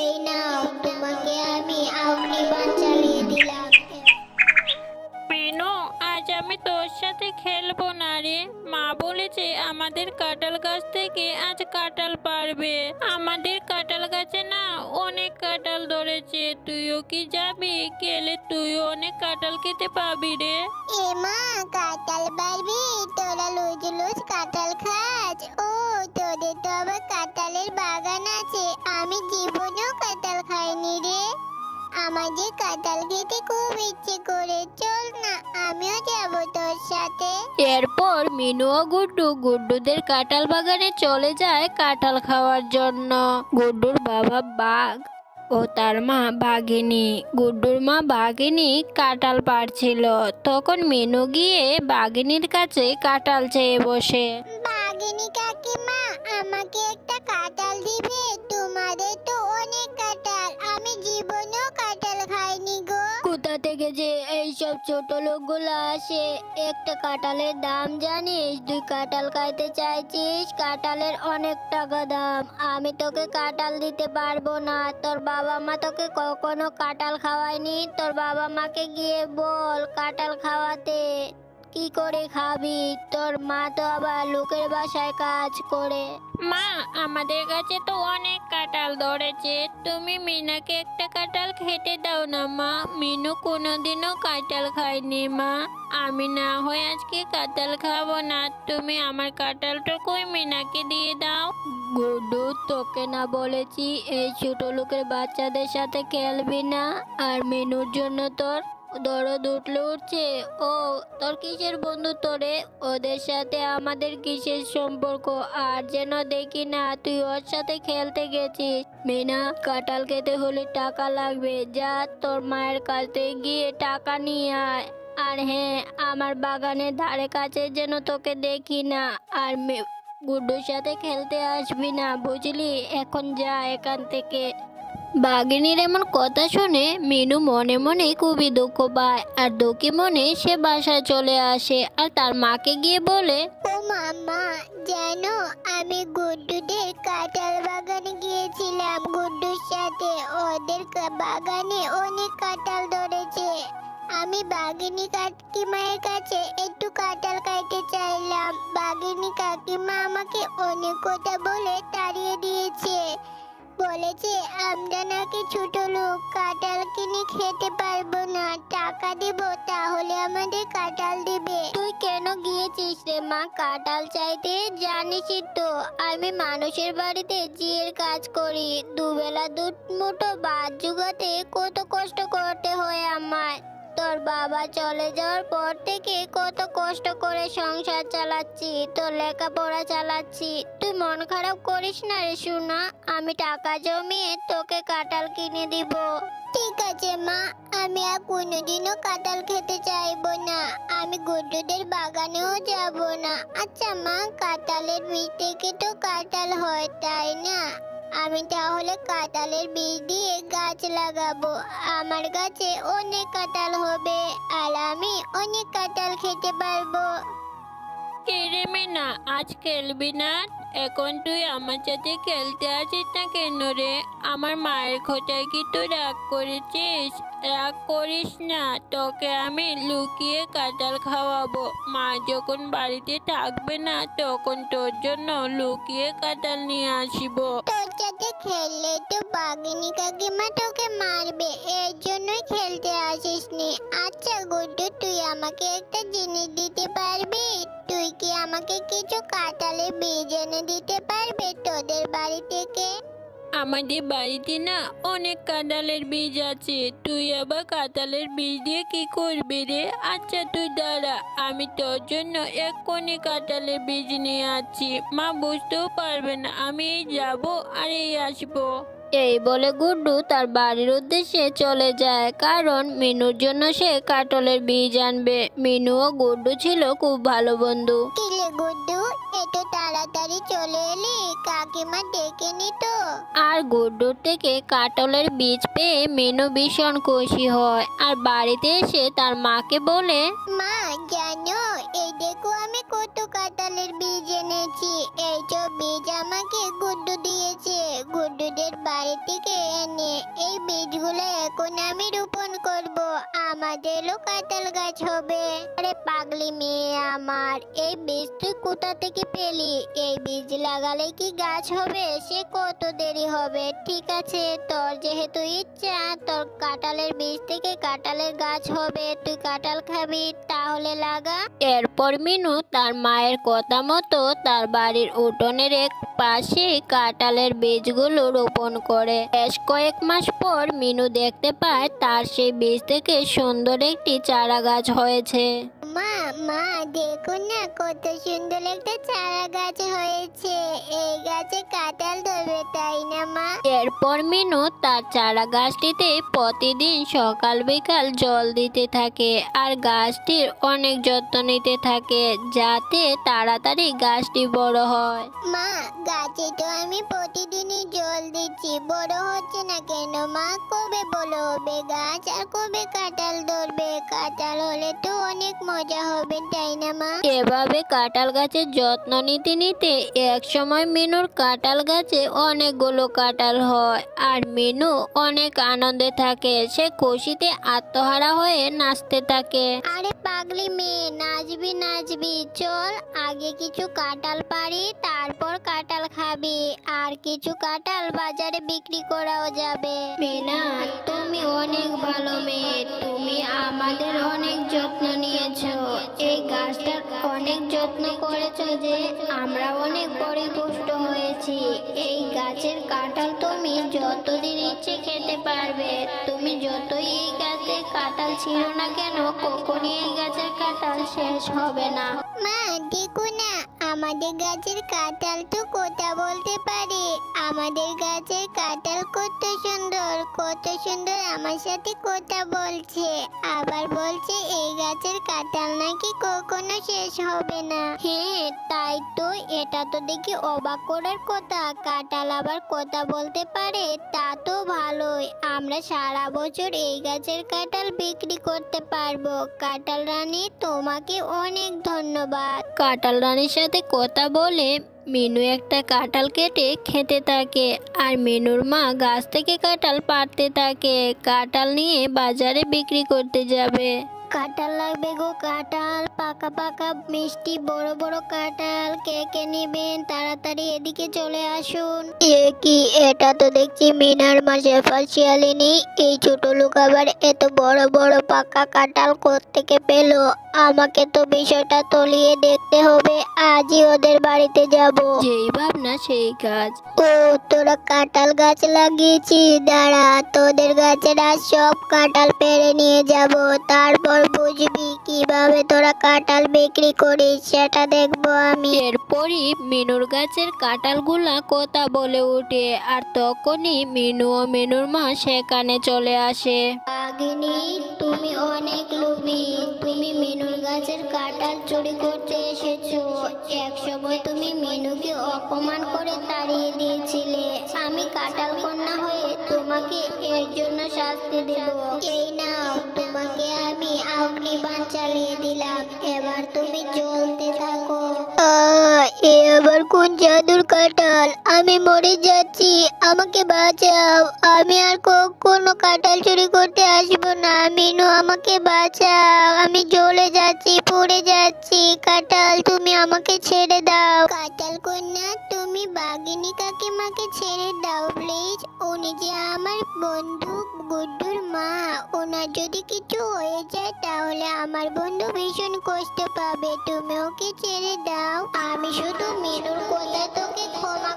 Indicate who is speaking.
Speaker 1: এই নাও, তোমাকে আমি অগ্নিবাণ চালিয়ে দিলাম।
Speaker 2: মেনু, আজ আমি তোর সাথে খেলবো না রে। মা বলেছে আমাদের কাঁঠাল গাছ থেকে আজ কাঁঠাল পারবে। আমাদের কাঁঠাল গাছে না অনেক কাঁঠাল ধরেছে, তুইও কি যাবি? গেলে তুইও অনেক কাঁঠাল খেতে পাবি রে।
Speaker 1: এ মা, কাঁঠাল পারবি? তোরা লুজ লুজ কাঁঠাল খাস? ও, তোদের তো আবার কাঁঠালের বাগান আছে। আমি জীবনেও কাঁঠাল খাইনি রে। আমার যে কাঁঠাল খেতে খুব ইচ্ছে করে, চল না, আমিও যাবো তোর সাথে।
Speaker 2: এরপর মিনু ও গুড্ডু গুড্ডুদের কাঁঠাল বাগানে চলে যায় কাঁঠাল খাওয়ার জন্য। গুড্ডুর বাবা বাঘ ও তার মা বাঘিনী, গুড্ডুর মা বাঘিনী কাঁঠাল পাড়ছিল। তখন মিনু গিয়ে বাঘিনীর কাছে কাঁঠাল চেয়ে বসে।
Speaker 1: বাঘিনী কাকিমা, আমাকে একটা কাঁঠাল দিবে? তোমাদের তো অনেক কাঁঠাল, আমি জীবনেও কাঁঠাল খাইনি গো।
Speaker 2: কোথা থেকে যে এইসব ছোট লোকগুলো আসে? একটা কাঁঠালের দাম জানিস? তুই কাঁঠাল খাইতে চাইছিস? কাঁঠালের অনেক টাকা দাম। আমি তোকে কাঁঠাল দিতে পারবো না। তোর বাবা মা তোকে কখনো কাঁঠাল খাওয়ায়নি? তোর বাবা মাকে গিয়ে বল কাঁঠাল খাওয়াতে। কি করে খাবি? তোর মা তো আবার লোকের বাসায় কাজ করে। মা, আমাদের কাছে তো অনেক কাঁঠাল ধরেছে, তুমি মিনাকে একটা কাঁঠাল খেতে দাও না মা। মিনু কোনোদিনও কাঁঠাল খায়নি মা। আমি না হয় আজকে কাঁঠাল খাবো না, তুমি আমার কাঁঠালটুকুই মিনাকে দিয়ে দাও। গুড্ডু, তোকে না বলেছি এই ছোট লোকের বাচ্চাদের সাথে খেলবি না? আর মিনুর জন্য তোর দরদ উঠলে উঠছে। ও, তোর কিসের বন্ধু তোরে? ওদের সাথে আমাদের কিসের সম্পর্ক? আর যেন দেখি না তুই ওর সাথে খেলতে গেছিস। মিনা, কাঁঠাল খেতে হলে টাকা লাগবে, যা তোর মায়ের কাছে গিয়ে টাকা নিয়ে আয়। আর হ্যাঁ, আমার বাগানের ধারে কাছে যেন তোকে দেখি না। আর গুড্ডুর সাথে খেলতে আসবি না, বুঝলি? এখন যা এখান থেকে। বাঘিনীর এমন কথা শুনে মিনু মনে মনে খুবই দুঃখ পায়, আর দুঃখী মনে সে বাসায় চলে আসে আর তার মাকে গিয়ে বলে।
Speaker 1: ও মামা, জানো আমি গুড্ডুদের কাঁঠাল বাগানে গিয়েছিলাম গুড্ডুর সাথে। ওদের বাগানে অনেক কাঁঠাল ধরেছে। আমি বাঘিনী কাকিমায়ের কাছে একটু কাঁঠাল খাইতে চাইলাম। বাঘিনী কাকিমা আমাকে অনেক কথা বলে তাড়িয়ে দিয়েছে। বলেছে আমরা নাকি ছোট লোক, কাঁঠাল কিনে খেতে পারবো না। টাকা দেব, তাহলে আমাদের কাঁঠাল দেবে।
Speaker 2: তুই কেন গিয়েছিস রে মা কাঁঠাল চাইতে? জানিসই তো আমি মানুষের বাড়িতে জিয়ের কাজ করি। দুবেলা দু মুঠো ভাত জোগাতে কত কষ্ট করতে হয় আমার। তোর বাবা চলে যাওয়ার পর থেকে কত কষ্ট করে সংসার চালাচ্ছি, তোর লেখাপড়া চালাচ্ছি। তুই মন খারাপ করিস না রে সোনা, আমি টাকা জমিয়ে তোকে কাঁঠাল কিনে দিব।
Speaker 1: ঠিক আছে মা, আমি আর কোনোদিনও কাঁঠাল খেতে চাইবো না। আমি গুড্ডুদের বাগানেও যাব না। আচ্ছা মা, কাঁঠালের বীজ থেকে তো কাঁঠাল হয়, তাই না? আমি তাহলে কাঁঠালের বীজ দিয়ে গাছ লাগাবো। আমার গাছে অনেক কাঁঠাল হবে, আর আমি অনেক কাঁঠাল খেতে পারবো।
Speaker 2: কে রে মিনা, আজ খেলবি না? এখন তুই আমার সাথে খেলতে আসিস না কেন রে? আমার মায়ের খোঁচায় কি তুই রাগ করেছিস? রাগ করিস না, তোকে আমি লুকিয়ে কাঁঠাল খাওয়াবো। মা যখন বাড়িতে থাকবে না তখন তোর জন্য লুকিয়ে কাঁঠাল নিয়ে আসবো।
Speaker 1: তোর সাথে খেললে তো বাঘিনী কাকিমা তোকে মারবে, এর জন্যই খেলতে আসিসনি। আচ্ছা গুড্ডু, তুই আমাকে একটা জিনিস দিতে পারবি? তুই কি আমাকে কিছু কাঁঠালের বীজ এনে দিতে পারবে তোদের বাড়ি থেকে?
Speaker 2: আমাদের বাড়িতে না অনেক কাঁঠালের বীজ আছে, তুই আবার কাঁঠালের বীজ দিয়ে কি করবি রে? আচ্ছা তুই দাঁড়া, আমি তোর জন্য এক্ষুনি কাঁঠালের বীজ নিয়ে আসছি। মা বুঝতেও পারবে না, আমি এই যাবো আর এই আসবো। এই বলে গুড্ডু তার বাড়ির উদ্দেশ্যে চলে যায়, কারণ মিনুর জন্য সে কাঁঠালের বীজ আনবে। মিনু ও গুড্ডু ছিল খুব ভালো বন্ধু।
Speaker 1: কিলে গুড্ডু, এত তাড়াতাড়ি চলে এলি? কাকিমা ডেকেনি তো?
Speaker 2: আর গুড্ডুর থেকে কাঁঠালের বীজ পেয়ে মিনু ভীষণ খুশি হয়, আর বাড়িতে এসে তার মাকে বলে।
Speaker 1: মা, জানো এই দেখো আমি কত কাঁঠালের বীজ এনেছি। এই সব বীজ আমাকে গুড্ডু দিয়েছে। গুড্ডুদের বাড়ি থেকে এনে এই বীজগুলো এখন আমি রোপণ করব। আমাদেরও কাঁঠাল গাছ হবে। আরে পাগলি মেয়ে আমার, এই বীজ তুই কোথা থেকে পেলি? এই বীজ লাগালে কি গাছ হবে? সে কত দেরি হবে। ঠিক আছে, তোর যেহেতু ইচ্ছা তোর কাঁঠালের বীজ থেকে কাঁঠালের গাছ হবে, তুই কাঁঠাল খাবি, তাহলে লাগা।
Speaker 2: এরপর মিনু তার মায়ের কথা মতো তার বাড়ির উঠোনের এক পাশে কাঁঠালের বীজগুলো রোপণ করে। বেশ কয়েক মাস পর মিনু দেখতে পায় তার সেই বীজ থেকে সুন্দর একটি চারা গাছ হয়েছে।
Speaker 1: মা মা দেখো না কত সুন্দর একটা চারা গাছ হয়েছে। এই গাছে কাঁঠাল ধরবে, তাই না মা?
Speaker 2: এরপর মিনু তার চারা গাছটিতে প্রতিদিন সকাল বিকাল জল দিতে থাকে আর গাছটির অনেক যত্ন নিতে থাকে যাতে তাড়াতাড়ি গাছটি বড় হয়।
Speaker 1: মা গাছে তো আমি প্রতিদিনই জল দিচ্ছি, বড় হচ্ছে না কেন মা? কবে বড় হবে গাছ আর কবে কাঁঠাল ধরবে? কাঁঠাল হলে তো অনেক মজা হবে, তাই না মা?
Speaker 2: এভাবে কাঁঠাল গাছের যত্ন নিতে নিতে এক সময় মিনুর কাঁঠাল গাছে অনেকগুলো কাঁঠাল হয় আর মিনু অনেক আনন্দে থাকে। সে খুশিতে আত্মহারা হয়ে নাচতে থাকে।
Speaker 1: আরে পাগলি মেয়ে, নাচবি নাচবি, চল আগে কিছু কাঁঠাল পারি, তারপর কাঁঠাল খাবি, আর কিছু কাঁঠাল বাজারে বিক্রি করাও যাবে।
Speaker 2: মিনা, তুমি অনেক ভালো মেয়ে, তুমি আমাদের অনেক যত্ন নিয়েছো। এই গাছটার অনেক যত্ন করেছো যে আমরা অনেক পরিপুষ্ট হয়েছি। এই গাছের কাঁঠাল তুমি যতদিন ইচ্ছে খেতে পারবে। তুমি যতই এই গাছে কাঁঠাল ছিল না কেন, কখনই এই গাছের কাঁঠাল শেষ হবে না।
Speaker 1: মা দেখো না, আমাদের গাছের কাঁঠাল তো কথা বলতে পারে। আমাদের গাছের কাঁঠাল কত সুন্দর, কত সুন্দর আমার সাথে কথা বলছে। আবার বলছে এই গাছের কাঁঠাল নাকি কখনো শেষ হবে না।
Speaker 2: হ্যাঁ তাই তো, এটা তো দেখি অবাক করার কথা। কাঁঠাল আবার কথা বলতে পারে, তা তো ভালোই। আমরা সারা বছর এই গাছের কাঁঠাল বিক্রি করতে পারবো। কাঁঠাল রানী, তোমাকে অনেক ধন্যবাদ। কাঁঠাল রানীর সাথে কথা বলে মিনু একটা কাঁঠাল কেটে খেতে থাকে আর মিনুর মা গাছ থেকে কাঁঠাল পাড়তে থাকে। কাঁঠাল নিয়ে বাজারে বিক্রি করতে যাবে। কাঁঠাল লাগবে গো, কাঁঠাল, পাকা পাকা মিষ্টি বড় বড় কাঁঠাল। কে কে নেবেন তাড়াতাড়ি এদিকে চলে আসুন।
Speaker 1: এ কি, এটা তো দেখছি মিনার মা শেফাল শিয়ালিনী। এই ছোট লোক আবার এত বড় বড় পাকা কাঁঠাল কোত্থেকে পেলো? আমাকে তো বিষয়টা তলিয়ে দেখতে হবে। আজই ওদের বাড়িতে যাব।
Speaker 2: যেই ভাবনা সেই কাজ।
Speaker 1: ও তোরা কাঁঠাল গাছ লাগিয়েছি, দাঁড়া, তোদের গাছের আজ সব কাঁঠাল পেড়ে নিয়ে যাব। তারপর বুঝবি কিভাবে তোরা কাঁঠাল বিক্রি করিস, সেটা দেখবো আমি।
Speaker 2: এরপরই মিনুর গাছের কাঁঠালগুলা কথা বলে ওঠে আর তখনই মিনু ও মিনুর মা সেখানে চলে আসে।
Speaker 1: বাঘিনী, তুমি অনেক লোভী। তুমি মিনুর গাছের কাঁঠাল চুরি করতে এসেছো। এক সময় তুমি মিনুকে অপমান করে তাড়িয়ে দিয়েছিলে। আমি কাঁঠাল কন্যা হয়ে তোমাকে এর জন্য শাস্তি দেব। এই নাও, তোমাকে আমি অগ্নিবাণ চালিয়ে দিলাম। এবার তুমি জ্বলতে থাকো। এ আবার কোন জাদুর কাঁঠাল? আমি মরে যাচ্ছি, আমাকে বাঁচাও। আমি আর কখনো কাঁঠাল চুরি করতে আসবো না। মিনু, আমাকে বাঁচাও, আমি জ্বলে যাচ্ছি, পড়ে যাচ্ছি। কাঁঠাল, তুমি আমাকে ছেড়ে দাও। কাঁঠাল কন্যা, তুমি বাঘিনী কাকিমাকে ছেড়ে দাও প্লিজ। উনি যে আমার বন্ধু গুড্ডুর মা। ওনার যদি কিছু হয়ে যায় তাহলে আমার বন্ধু ভীষণ কষ্ট পাবে। তুমি ওকে ছেড়ে দাও। আমি শুধু মিনুর কথা তোকে ক্ষমা